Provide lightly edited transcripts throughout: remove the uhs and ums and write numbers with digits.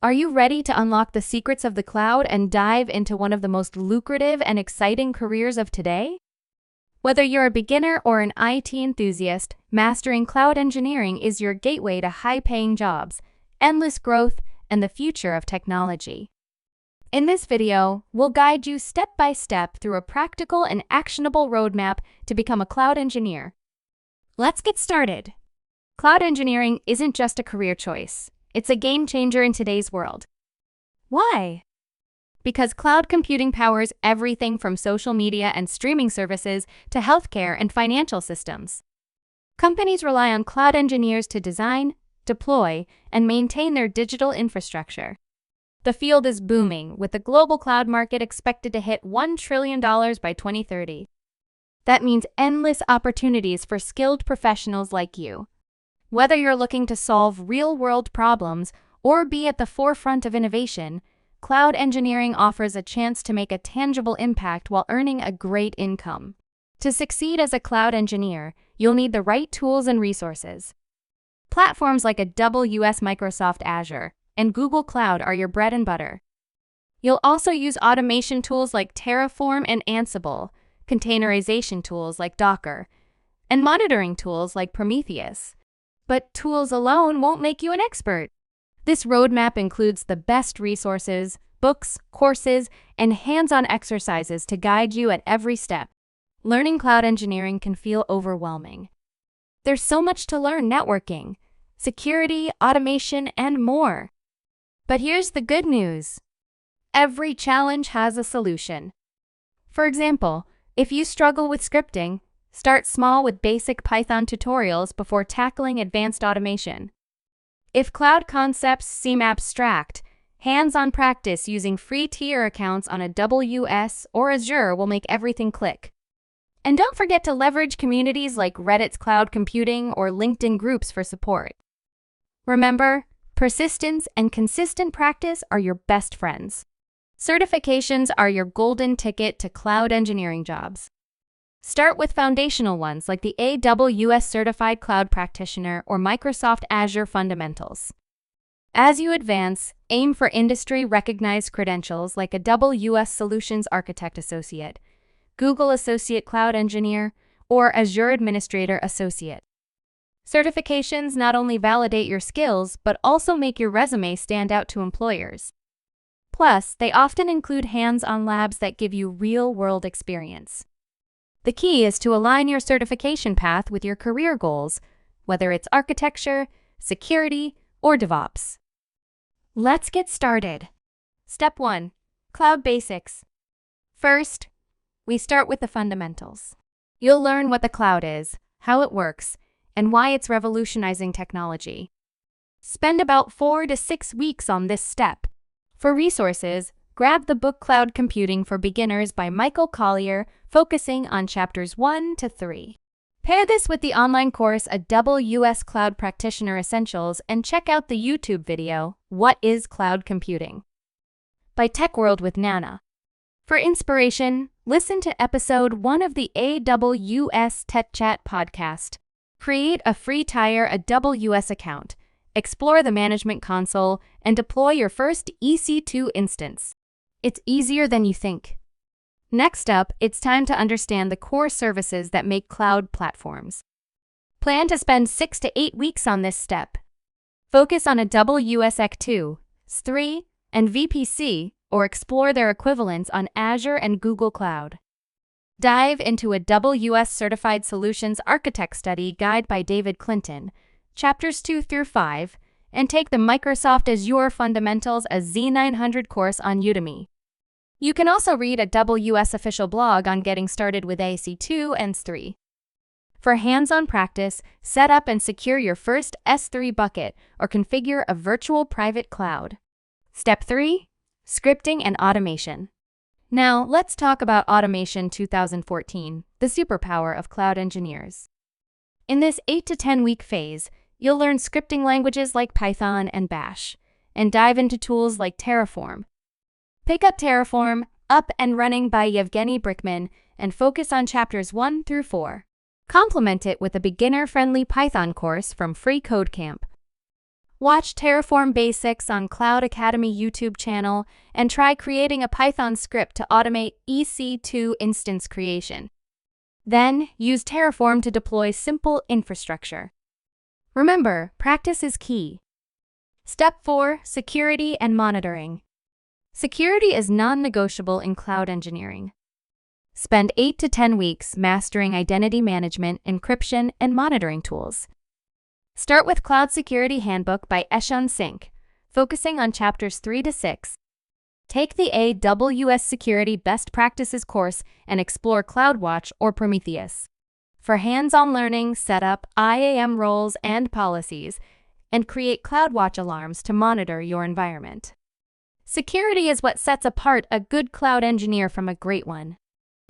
Are you ready to unlock the secrets of the cloud and dive into one of the most lucrative and exciting careers of today? Whether you're a beginner or an IT enthusiast, mastering cloud engineering is your gateway to high-paying jobs, endless growth, and the future of technology. In this video, we'll guide you step by step through a practical and actionable roadmap to become a cloud engineer. Let's get started. Cloud engineering isn't just a career choice. It's a game changer in today's world. Why? Because cloud computing powers everything from social media and streaming services to healthcare and financial systems. Companies rely on cloud engineers to design, deploy, and maintain their digital infrastructure. The field is booming, with the global cloud market expected to hit $1 trillion by 2030. That means endless opportunities for skilled professionals like you. Whether you're looking to solve real-world problems or be at the forefront of innovation, cloud engineering offers a chance to make a tangible impact while earning a great income. To succeed as a cloud engineer, you'll need the right tools and resources. Platforms like AWS, Microsoft Azure, and Google Cloud are your bread and butter. You'll also use automation tools like Terraform and Ansible, containerization tools like Docker, and monitoring tools like Prometheus. But tools alone won't make you an expert. This roadmap includes the best resources, books, courses, and hands-on exercises to guide you at every step. Learning cloud engineering can feel overwhelming. There's so much to learn: networking, security, automation, and more. But here's the good news. Every challenge has a solution. For example, if you struggle with scripting, start small with basic Python tutorials before tackling advanced automation. If cloud concepts seem abstract, hands-on practice using free tier accounts on AWS or Azure will make everything click. And don't forget to leverage communities like Reddit's Cloud Computing or LinkedIn groups for support. Remember, persistence and consistent practice are your best friends. Certifications are your golden ticket to cloud engineering jobs. Start with foundational ones like the AWS Certified Cloud Practitioner or Microsoft Azure Fundamentals. As you advance, aim for industry-recognized credentials like AWS Solutions Architect Associate, Google Associate Cloud Engineer, or Azure Administrator Associate. Certifications not only validate your skills, but also make your resume stand out to employers. Plus, they often include hands-on labs that give you real-world experience. The key is to align your certification path with your career goals, whether it's architecture, security, or DevOps. Let's get started. Step 1. Cloud Basics. First, we start with the fundamentals. You'll learn what the cloud is, how it works, and why it's revolutionizing technology. Spend about 4 to 6 weeks on this step. For resources, grab the book Cloud Computing for Beginners by Michael Collier, focusing on chapters 1 to 3. Pair this with the online course AWS Cloud Practitioner Essentials and check out the YouTube video, What is Cloud Computing? By Tech World with Nana. For inspiration, listen to episode 1 of the AWS Tech Chat podcast. Create a free tier AWS account, explore the management console, and deploy your first EC2 instance. It's easier than you think. Next up, it's time to understand the core services that make cloud platforms. Plan to spend 6 to 8 weeks on this step. Focus on AWS EC2, S3, and VPC, or explore their equivalents on Azure and Google Cloud. Dive into AWS Certified Solutions Architect Study Guide by David Clinton, chapters 2 through 5, and take the Microsoft Azure Fundamentals a Z900 course on Udemy. You can also read AWS official blog on getting started with EC2 and S3. For hands-on practice, set up and secure your first S3 bucket or configure a virtual private cloud. Step 3. Scripting and automation. Now, let's talk about Automation 2014, the superpower of cloud engineers. In this 8 to 10 week phase, you'll learn scripting languages like Python and Bash, and dive into tools like Terraform. Pick up Terraform, Up and Running by Yevgeny Brickman, and focus on chapters 1 through 4. Complement it with a beginner-friendly Python course from Free Code Camp. Watch Terraform Basics on Cloud Academy YouTube channel and try creating a Python script to automate EC2 instance creation. Then, use Terraform to deploy simple infrastructure. Remember, practice is key. Step 4. Security and monitoring. Security is non-negotiable in cloud engineering. Spend 8 to 10 weeks mastering identity management, encryption, and monitoring tools. Start with Cloud Security Handbook by Eshun Singh, focusing on chapters 3 to 6. Take the AWS Security Best Practices course and explore CloudWatch or Prometheus. For hands-on learning, set up IAM roles and policies, and create CloudWatch alarms to monitor your environment. Security is what sets apart a good cloud engineer from a great one.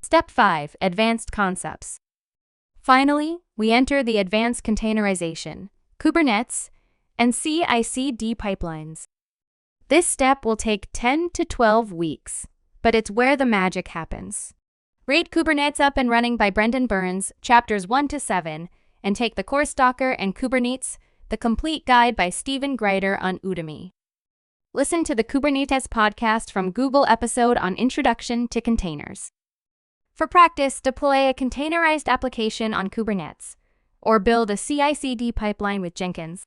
Step 5. Advanced concepts. Finally, we enter the advanced containerization, Kubernetes, and CI/CD pipelines. This step will take 10 to 12 weeks, but it's where the magic happens. Read Kubernetes Up and Running by Brendan Burns, chapters 1 to 7, and take the course Docker and Kubernetes, the complete guide by Stephen Greider on Udemy. Listen to the Kubernetes podcast from Google episode on Introduction to Containers. For practice, deploy a containerized application on Kubernetes, or build a CI/CD pipeline with Jenkins.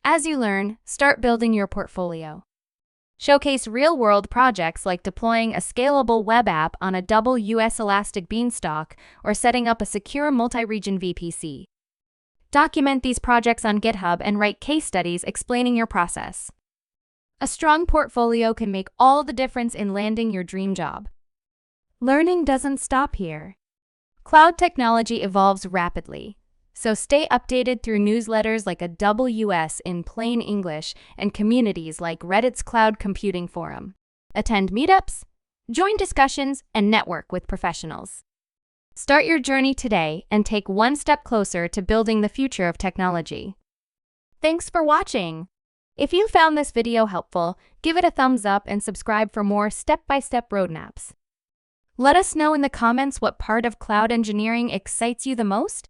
As you learn, start building your portfolio. Showcase real-world projects like deploying a scalable web app on a AWS Elastic Beanstalk or setting up a secure multi-region VPC. Document these projects on GitHub and write case studies explaining your process. A strong portfolio can make all the difference in landing your dream job. Learning doesn't stop here. Cloud technology evolves rapidly, so stay updated through newsletters like AWS in plain English and communities like Reddit's Cloud Computing Forum. Attend meetups, join discussions, and network with professionals. Start your journey today and take one step closer to building the future of technology. Thanks for watching. If you found this video helpful, give it a thumbs up and subscribe for more step-by-step roadmaps. Let us know in the comments what part of cloud engineering excites you the most.